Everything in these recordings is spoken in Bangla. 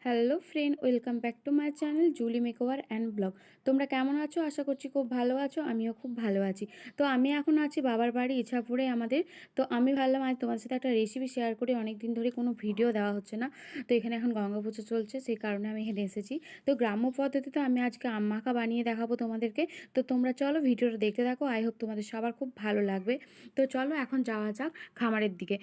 Hello friend, welcome back to my channel Julie makeover and blog. তোমরা কেমন আছো? আশা করছি খুব ভালো আছো। আমিও খুব ভালো আছি। তো আমি এখন আছি বাবার বাড়ি ইছাপুরে আমাদের। তো আমি ভাবলাম আজ তোমার সাথে একটা রেসিপি শেয়ার করি। অনেক দিন ধরে কোনো ভিডিও দেওয়া হচ্ছে না। তো এখানে এখন গঙ্গা পুজো চলছে, সেই কারণে আমি এখানে এসেছি। তো গ্রাম্য পদ্ধতিতে আমি আজকে মাখা বানিয়ে দেখাবো তোমাদেরকে। তো তোমরা চলো ভিডিওটা দেখতে থাকো। আই হোপ তোমাদের সবার খুব ভালো লাগবে। তো চলো এখন যাওয়া যাক খামারের দিকে।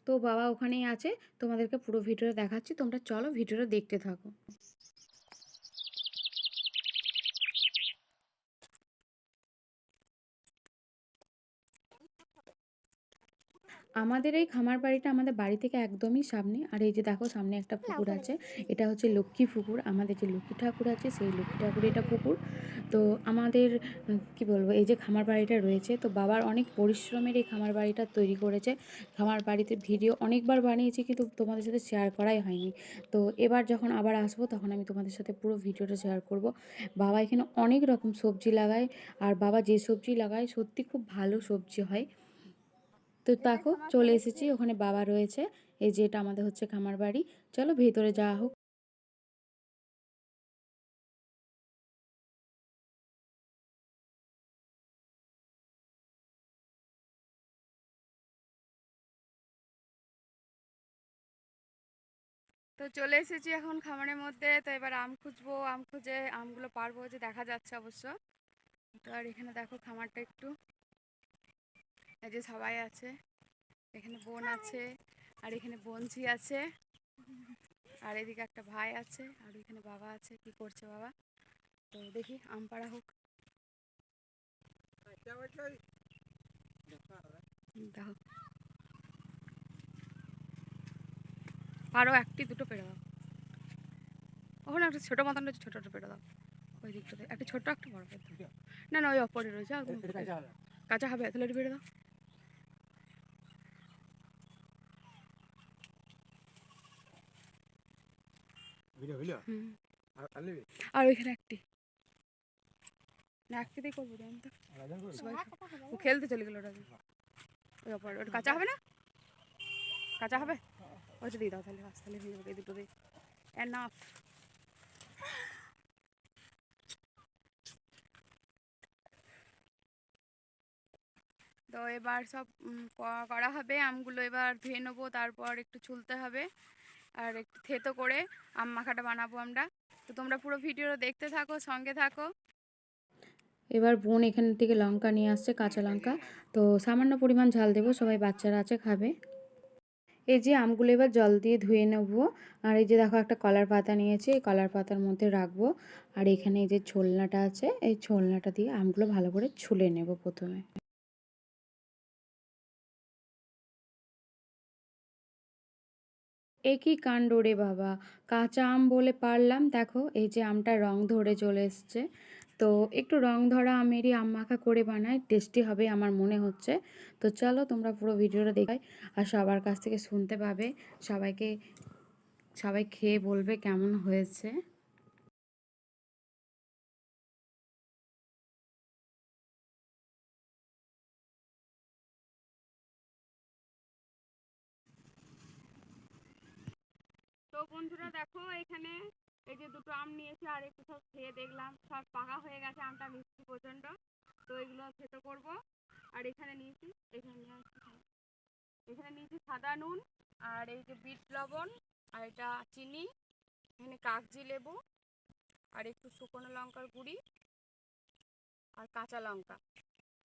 তো বাবা ওখানেই আছে, তোমাদেরকে পুরো ভিডিওটা দেখাচ্ছি। তোমরা চলো ভিডিওটা দেখতে থাকো। আমাদের এই খামার বাড়িটা আমাদের বাড়ি থেকে একদমই সামনে। আর এই যে দেখো সামনে একটা পুকুর আছে, এটা হচ্ছে লক্ষ্মী পুকুর। আমাদের যে লক্ষ্মী ঠাকুর আছে সেই লক্ষ্মী ঠাকুর এটা পুকুর। তো আমাদের কি বলবো, এই যে খামার বাড়িটা রয়েছে, তো বাবার অনেক পরিশ্রমের এই খামার বাড়িটা তৈরি করেছে। খামার বাড়িতে ভিডিও অনেকবার বানিয়েছি, কিন্তু তোমাদের সাথে শেয়ার করাই হয়নি। তো এবার যখন আবার আসবো তখন আমি তোমাদের সাথে পুরো ভিডিওটা শেয়ার করব। বাবা এখানে অনেক রকম সবজি লাগায়, আর বাবা যে সবজি লাগায় সত্যি খুব ভালো সবজি হয়। তো দেখো চলে এসেছি, ওখানে বাবা রয়েছে। এই যে এটা আমাদের হচ্ছে খামার বাড়ি। চলো ভেতরে যাওয়া হোক। তো চলে এসেছি এখন খামারের মধ্যে। তো এবার আম খুঁজবো, আম খুঁজে আমগুলো পারবো, যে দেখা যাচ্ছে অবশ্য। তো আর এখানে দেখো খামারটা একটু, এই যে সবাই আছে, এখানে বোন আছে, আর এখানে বোনঝি আছে, আর এদিকে একটা ভাই আছে, আর এখানে বাবা আছে। কি করছে বাবা? তো দেখি আম পাড়া হোক। দেখো পারো, একটি দুটো পেড়ে দাও। ওখানে একটা ছোটো মতন রয়েছে, ছোটো ছোটো পেড়ে দাও। ওই দিকটাতে একটা ছোট্ট একটা বড় পেড়ে দাও। না না, ওই অপরে রয়েছে। কাঁচা হবে, তাহলে একটু পেড়ে দাও। আর ওইখানে একটি, না একটিতেই করবো জান তো। ও খেলতে চলে গেল। ওটা ওই অপর ওটা কাঁচা হবে না? কাঁচা হবে, ওইটা দিয়ে দাও তাহলে। তাহলে হয়ে যাবে এই দুটো দিয়ে। এনাফ। তো এবার সব করা হবে। আমগুলো এবার ধুয়ে নেবো, তারপর একটু ছুলতে হবে, আর একটু থেতো করে আম মাখাটা বানাবো আমরা। তো তোমরা পুরো ভিডিওটা দেখতে থাকো, সঙ্গে থাকো। এবার বোন এখান থেকে লঙ্কা নিয়ে আসছে, কাঁচা লঙ্কা। তো সামান্য পরিমাণ ঝাল দেবো, সবাই বাচ্চারা আছে খাবে। এই যে আমগুলো এবার জল দিয়ে ধুয়ে নেবো। আর এই যে দেখো একটা কলার পাতা নিয়েছি, এই কলার পাতার মধ্যে রাখবো। আর এখানে এই যে ছোলনাটা আছে, এই ছোলনাটা দিয়ে আমগুলো ভালো করে ছুলে নেব প্রথমে। এ কি কাণ্ড রে বাবা! কাঁচা আম বলে পারলাম, দেখো এই যে আমটা রং ধরে চলে এসছে। তো একটু রং ধরা আমেরই আম মাখা করে বানাই, টেস্টি হবে আমার মনে হচ্ছে। তো চলো তোমরা পুরো ভিডিওটা দেখাই, আর সবার কাছ থেকে শুনতে পাবে। সবাইকে সবাই খেয়ে বলবে কেমন হয়েছে। তো বন্ধুরা দেখো, এখানে এই যে দুটো আম নিয়েছি, আর একটু সব খেয়ে দেখলাম সব পাকা হয়ে গেছে, আমটা মিষ্টি প্রচণ্ড। তো এগুলো থেতো করব। আর এখানে নিয়েছি, এখানে নিয়েছি সাদা নুন, আর এই যে বিট লবণ, আর এটা চিনি, এখানে কাগজি লেবু, আর একটু শুকনো লঙ্কার গুঁড়ি, আর কাঁচা লঙ্কা,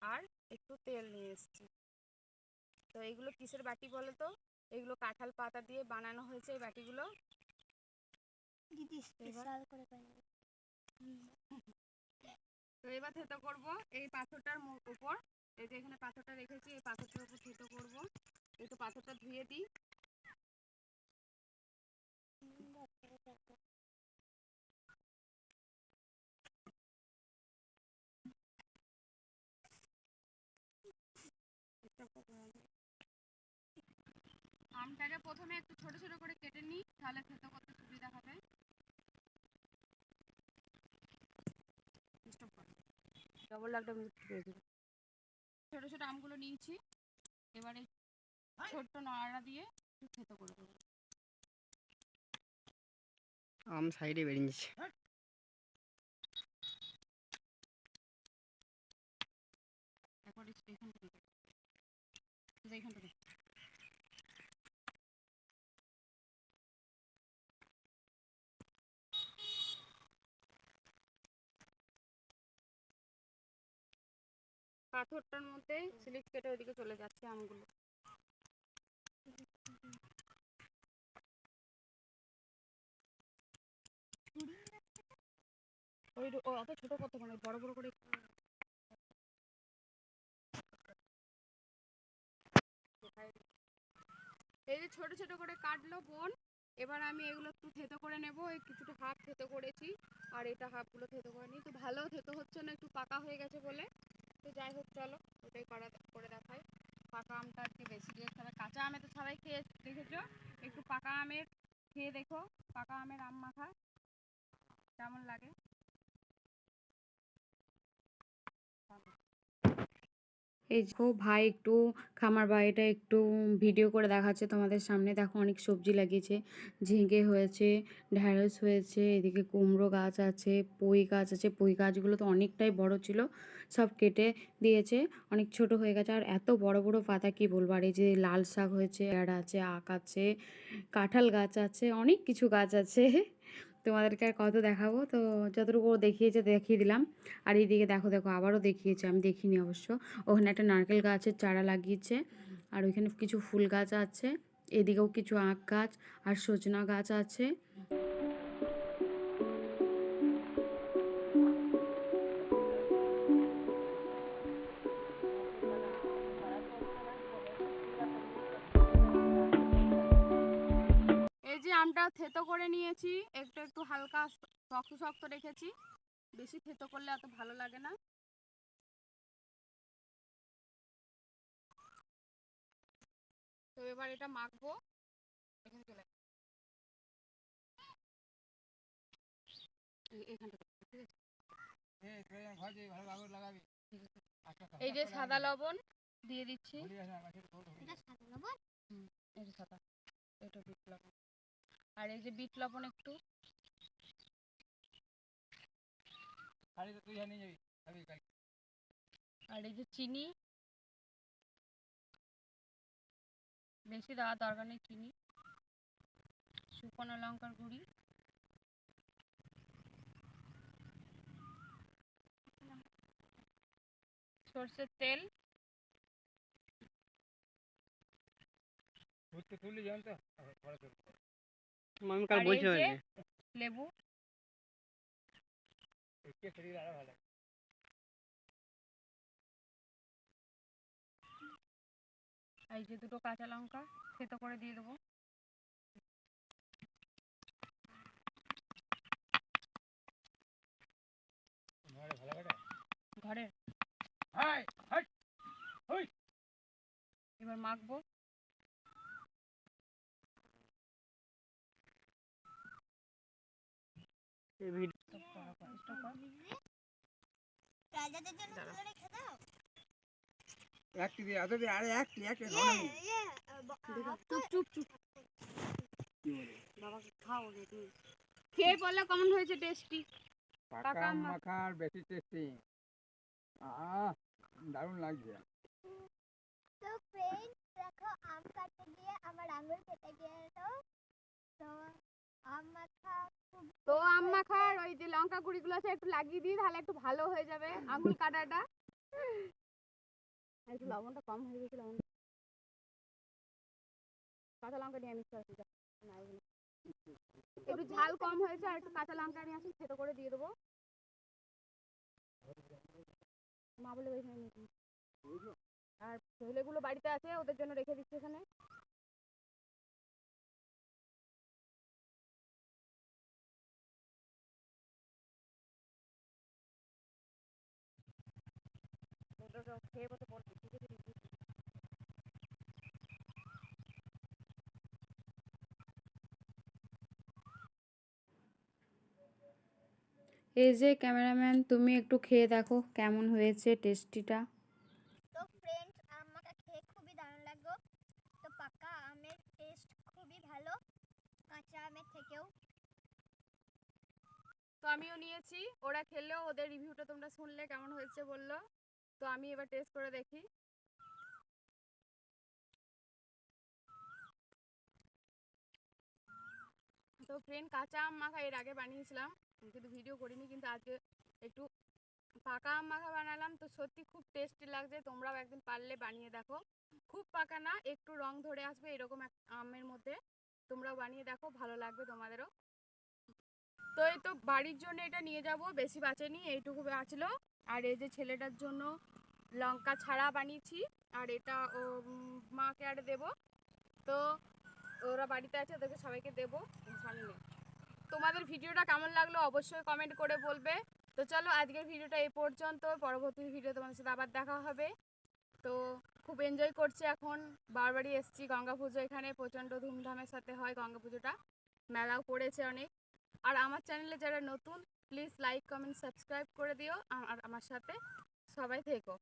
আর একটু তেল নিয়ে এসেছি। তো এইগুলো কিসের বাটি বলো তো? এগুলো কাঁঠাল পাতা দিয়ে বানানো হয়েছে এই বাটিগুলো। তো এবার থেতো করবো এই পাথরটার উপর। এই যে এখানে পাথরটা রেখেছি, এই পাথরটার উপর থেতো করবো। একটু পাথরটা ধুয়ে দিই। আমটাকে প্রথমে একটু ছোট ছোট করে কেটে নিই, তাহলে থেতো করতে সুবিধা হবে। ডবল একটা ছোট ছোট আমগুলো নিয়েছি, এবারে ছোট্ট নাড়া দিয়ে একটু থেতো করে দেবো। আম সাইডে বেরিয়েছে। পাথরটার মধ্যে স্লিপ কেটে ওইদিকে চলে যাচ্ছে আমগুলো। ওই অত ছোট কত মানে বড় বড় করে এই যে ছোট ছোট করে কাটলো বোন। এবার আমি এগুলো একটু থেতো করে নেব। এই কিছুটা হাফ থেতো করেছি আর এটা হাফগুলো থেতো করে নিই। তো ভালো থেতো হচ্ছে না, একটু পাকা হয়ে গেছে বলে। তো যাই হোক চলো ওটাই করে দেখাই। পাকা আমটা একটু বেশি দিয়ে খাবে। কাঁচা আমে তো সবাই খেয়ে দেখেছো, একটু পাকা আমের খেয়ে দেখো। পাকা আমের আম মাখা কেমন লাগে। এই যে ভাই একটু খামার বাড়িটা একটু ভিডিও করে দেখাচ্ছে তোমাদের সামনে। দেখো অনেক সবজি লাগিয়েছে, ঝিঙে হয়েছে, ঢ্যাঁড়স হয়েছে, এদিকে কুমড়ো গাছ আছে, পুঁই গাছ আছে। পুঁই গাছগুলো তো অনেকটাই বড় ছিল, সব কেটে দিয়েছে, অনেক ছোট হয়ে গেছে। আর এত বড় বড় পাতা কি বলবো। আর এই যে লাল শাক হয়েছে, পেয়ারা আছে, আখ আছে, কাঁঠাল গাছ আছে, অনেক কিছু গাছ আছে। তোমাদেরকে আর কত দেখাবো, তো যতটুকু দেখিয়েছে দেখিয়ে দিলাম। আর এইদিকে দেখো দেখো আবারও দেখিয়েছে, আমি দেখিনি অবশ্য। ওখানে একটা নারকেল গাছের চারা লাগিয়েছে, আর ওইখানে কিছু ফুল গাছ আছে, এদিকেও কিছু আখ গাছ আর সজনা গাছ আছে। এই যে আমটা থেতো করে নিয়েছি, একটু একটু হালকা শক্ত শক্ত রেখেছি, বেশি থেতো করলে এত ভালো লাগে না। তো এবার এটা মাখবো। এখানে চলে এখানটা এই যে সাদা লবণ দিয়ে দিচ্ছি। এই যে সাদা, এটা বিট লবণ। আর এই যে বিট লবণ একটু। আর এই যে চিনি, বেশি দেওয়া দরকার নেই চিনি। শুকনো লঙ্কার গুঁড়ি, সর্ষের তেল, আর এই যে লেবু। এই যে দুটো কাঁচা লঙ্কা থেতো করে দিয়ে দেবো। ঘরের এবার মাখবো। খেয়ে বলো কেমন হয়েছে টেস্টি। পাকা আম মাখার বেশি টেস্টি। দারুণ লাগছে। তো ফ্রেন্ডস দেখো আম কাটতে গিয়ে আমার আঙুল কেটে গিয়েছে। তো আম মাখার ওই যে লঙ্কা গুঁড়িগুলো আছে একটু লাগিয়ে দিই, তাহলে একটু ভালো হয়ে যাবে আঙুল কাটাটা। একটু লবণটা কম হয়ে গেছে, লবণ কাঁচা লঙ্কা নিয়ে মিক্স করছি। একটু ঝাল কম হয়েছে, আর একটু কাঁচা লঙ্কা নিয়ে আসি থেতো করে দিয়ে দেবো। মা বলে আর ছেলেগুলো বাড়িতে আছে, ওদের জন্য রেখে দিচ্ছি এখানে। খেয়ে বলতে বলছি এই যে ক্যামেরাম্যান, তুমি একটু খেয়ে দেখো কেমন হয়েছে টেস্টিটা। তো ফ্রেন্ডস আমাকে খেয়ে খুবই দারুণ লাগলো। তো পাকা আমের টেস্ট খুবই ভালো কাঁচা আমের থেকেও। আমিও নিয়েছি, ওরা খেললেও ওদের রিভিউটা তোমরা শুনলে কেমন হয়েছে বললো। তো আমি এবার টেস্ট করে দেখি। তো ফ্রেন্ড, কাঁচা আম মাখা এর আগে বানিয়েছিলাম কিন্তু ভিডিও করিনি, কিন্তু আজকে একটু পাকা আম মাখা বানালাম। তো সত্যি খুব টেস্টি লাগছে, তোমরাও একদিন পারলে বানিয়ে দেখো। খুব পাকা না, একটু রং ধরে আসবে এরকম আমের মধ্যে, তোমরাও বানিয়ে দেখো, ভালো লাগবে তোমাদেরও। তো এই তো বাড়ির জন্য এটা নিয়ে যাব, বেশি বাঁচেনি, এইটুকু বাঁচলো। আর এই যে ছেলেটার জন্য লঙ্কা ছাড়া বানিয়েছি, আর এটা ও মাকে আর দেবো। তো ওরা বাড়িতে আছে, ওদেরকে সবাইকে দেবো সামনে। তোমাদের ভিডিওটা কেমন লাগলো অবশ্যই কমেন্ট করে বলবে। তো চলো আজকের ভিডিওটা এই পর্যন্ত, পরবর্তী ভিডিও তোমাদের সাথে আবার দেখা হবে। তো খুব এনজয় করছি এখন, বারবারই এসছি গঙ্গা পুজো, এখানে প্রচণ্ড ধুমধামের সাথে হয় গঙ্গা পুজোটা, মেলাও পড়েছে অনেক। আর আমার চ্যানেলে যারা নতুন, প্লিজ লাইক কমেন্ট সাবস্ক্রাইব করে দিও, আর আমার সাথে সবাই থেকো।